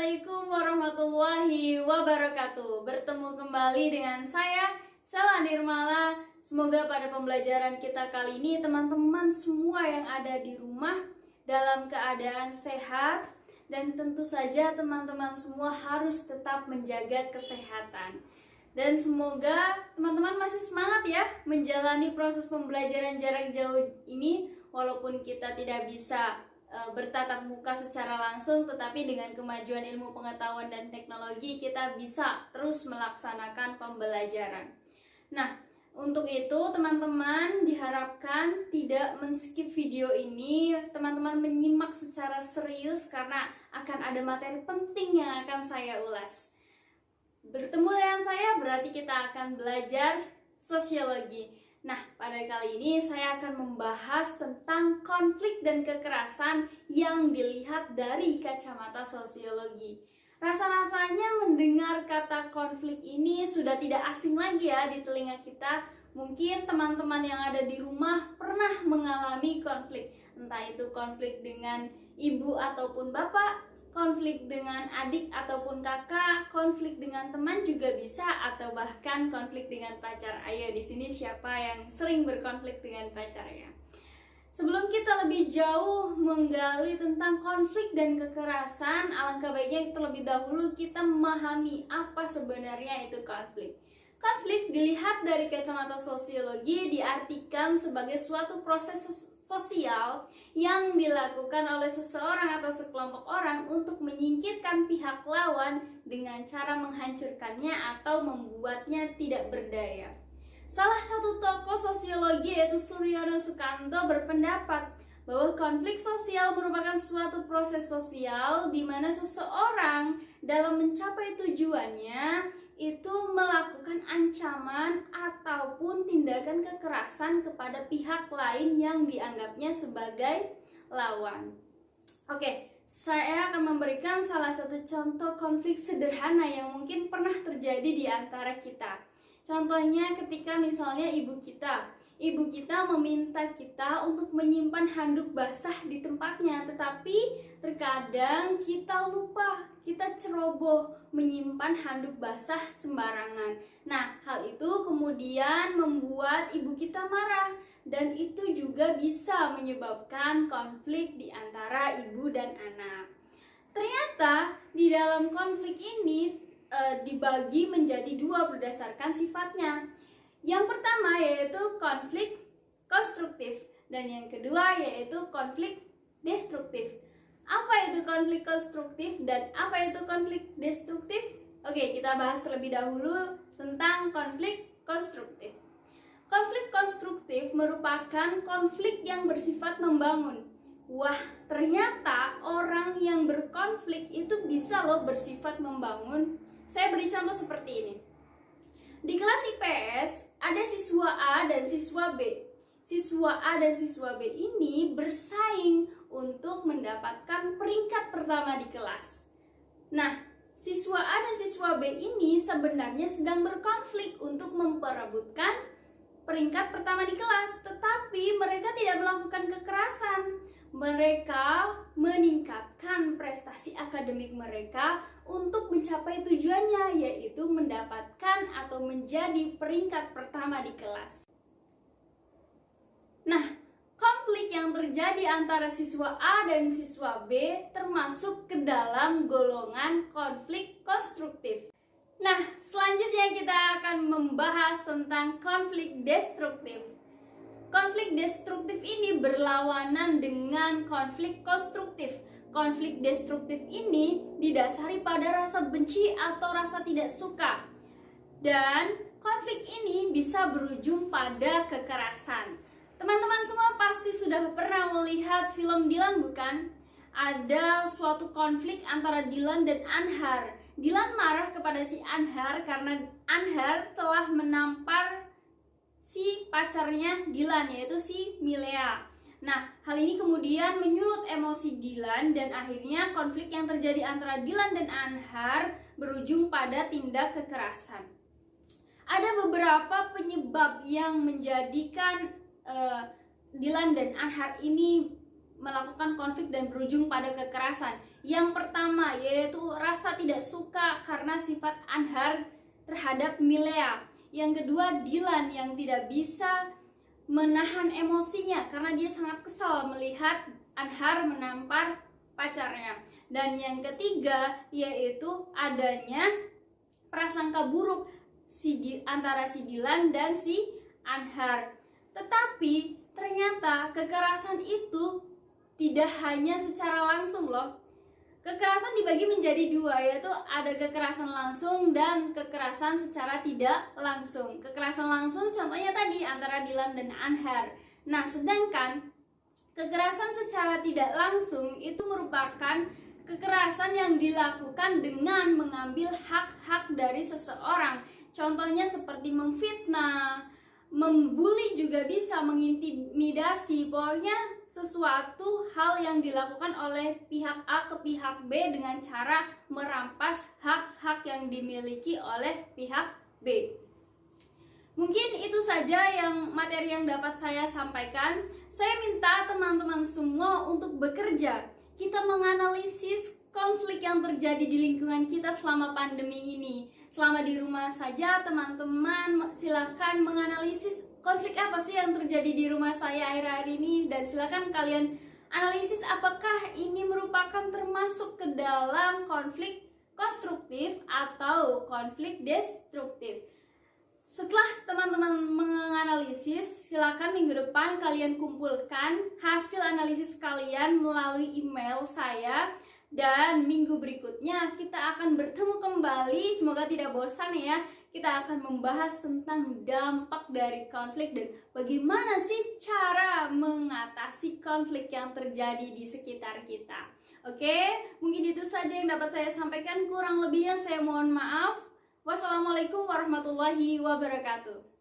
Assalamualaikum warahmatullahi wabarakatuh. Bertemu kembali dengan saya, Sela Nirmala. Semoga pada pembelajaran kita kali ini teman-teman semua yang ada di rumah dalam keadaan sehat. Dan tentu saja teman-teman semua harus tetap menjaga kesehatan. Dan semoga teman-teman masih semangat ya menjalani proses pembelajaran jarak jauh ini. Walaupun kita tidak bisa bertatap muka secara langsung, tetapi dengan kemajuan ilmu pengetahuan dan teknologi kita bisa terus melaksanakan pembelajaran. Nah, untuk itu teman-teman diharapkan tidak men-skip video ini, teman-teman menyimak secara serius karena akan ada materi penting yang akan saya ulas. Bertemu dengan saya berarti kita akan belajar sosiologi. Nah, pada kali ini saya akan membahas tentang konflik dan kekerasan yang dilihat dari kacamata sosiologi. Rasa-rasanya mendengar kata konflik ini sudah tidak asing lagi ya di telinga kita. Mungkin teman-teman yang ada di rumah pernah mengalami konflik. Entah itu konflik dengan ibu ataupun bapak, konflik dengan adik ataupun kakak, konflik dengan teman juga bisa, atau bahkan konflik dengan pacar. Ayo di sini siapa yang sering berkonflik dengan pacarnya? Sebelum kita lebih jauh menggali tentang konflik dan kekerasan, alangkah baiknya terlebih dahulu kita memahami apa sebenarnya itu konflik. Konflik dilihat dari kacamata sosiologi diartikan sebagai suatu proses sosial yang dilakukan oleh seseorang atau sekelompok orang untuk menyingkirkan pihak lawan dengan cara menghancurkannya atau membuatnya tidak berdaya. Salah satu tokoh sosiologi yaitu Suryono Sukanto berpendapat bahwa konflik sosial merupakan suatu proses sosial di mana seseorang dalam mencapai tujuannya itu melakukan ancaman ataupun tindakan kekerasan kepada pihak lain yang dianggapnya sebagai lawan. Oke, saya akan memberikan salah satu contoh konflik sederhana yang mungkin pernah terjadi di antara kita. Contohnya ketika misalnya ibu kita meminta kita untuk menyimpan handuk basah di tempatnya, tetapi terkadang kita lupa, kita ceroboh menyimpan handuk basah sembarangan. Nah, hal itu kemudian membuat ibu kita marah dan itu juga bisa menyebabkan konflik di antara ibu dan anak. Ternyata di dalam konflik ini dibagi menjadi dua berdasarkan sifatnya. Yang pertama yaitu konflik konstruktif dan yang kedua yaitu konflik destruktif. Apa itu konflik konstruktif dan apa itu konflik destruktif? Oke, kita bahas terlebih dahulu tentang konflik konstruktif. Konflik konstruktif merupakan konflik yang bersifat membangun. Wah, ternyata orang yang berkonflik itu bisa loh bersifat membangun. Saya beri contoh seperti ini. Di kelas IPS ada siswa A dan siswa B. Siswa A dan siswa B ini bersaing untuk mendapatkan peringkat pertama di kelas. Nah, siswa A dan siswa B ini sebenarnya sedang berkonflik untuk memperebutkan peringkat pertama di kelas, tetapi mereka tidak melakukan kekerasan. Mereka meningkatkan prestasi akademik mereka untuk mencapai tujuannya, yaitu mendapatkan atau menjadi peringkat pertama di kelas. Nah, konflik yang terjadi antara siswa A dan siswa B termasuk ke dalam golongan konflik konstruktif. Nah, selanjutnya kita akan membahas tentang konflik destruktif. Konflik destruktif ini berlawanan dengan konflik konstruktif. Konflik destruktif ini didasari pada rasa benci atau rasa tidak suka. Dan konflik ini bisa berujung pada kekerasan. Teman-teman semua pasti sudah pernah melihat film Dylan, bukan? Ada suatu konflik antara Dylan dan Anhar. Dylan marah kepada si Anhar karena Anhar telah menampar si pacarnya Dylan, yaitu si Milea. Nah, hal ini kemudian menyulut emosi Dylan dan akhirnya konflik yang terjadi antara Dylan dan Anhar berujung pada tindak kekerasan. Ada beberapa penyebab yang menjadikan Dylan dan Anhar ini melakukan konflik dan berujung pada kekerasan. Yang pertama yaitu rasa tidak suka karena sifat Anhar terhadap Milea. Yang kedua, Dilan yang tidak bisa menahan emosinya karena dia sangat kesal melihat Anhar menampar pacarnya. Dan yang ketiga yaitu adanya prasangka buruk antara si Dilan dan si Anhar. Tetapi ternyata kekerasan itu tidak hanya secara langsung loh. Kekerasan dibagi menjadi dua, yaitu ada kekerasan langsung dan kekerasan secara tidak langsung. Kekerasan langsung contohnya tadi antara Dilan dan Anhar. Nah, sedangkan kekerasan secara tidak langsung itu merupakan kekerasan yang dilakukan dengan mengambil hak-hak dari seseorang. Contohnya seperti memfitnah, membuli juga bisa, mengintimidasi, pokoknya sesuatu hal yang dilakukan oleh pihak A ke pihak B dengan cara merampas hak-hak yang dimiliki oleh pihak B. Mungkin itu saja materi yang dapat saya sampaikan. Saya minta teman-teman semua untuk bekerja. Kita menganalisis konflik yang terjadi di lingkungan kita selama pandemi ini. Selama di rumah saja, teman-teman silakan menganalisis konflik apa sih yang terjadi di rumah saya akhir-akhir ini, dan silakan kalian analisis apakah ini merupakan termasuk ke dalam konflik konstruktif atau konflik destruktif. Setelah teman-teman menganalisis, silakan minggu depan kalian kumpulkan hasil analisis kalian melalui email saya. Dan minggu berikutnya kita akan bertemu kembali, semoga tidak bosan ya. Kita akan membahas tentang dampak dari konflik dan bagaimana sih cara mengatasi konflik yang terjadi di sekitar kita. Oke, mungkin itu saja yang dapat saya sampaikan. Kurang lebihnya saya mohon maaf. Wassalamualaikum warahmatullahi wabarakatuh.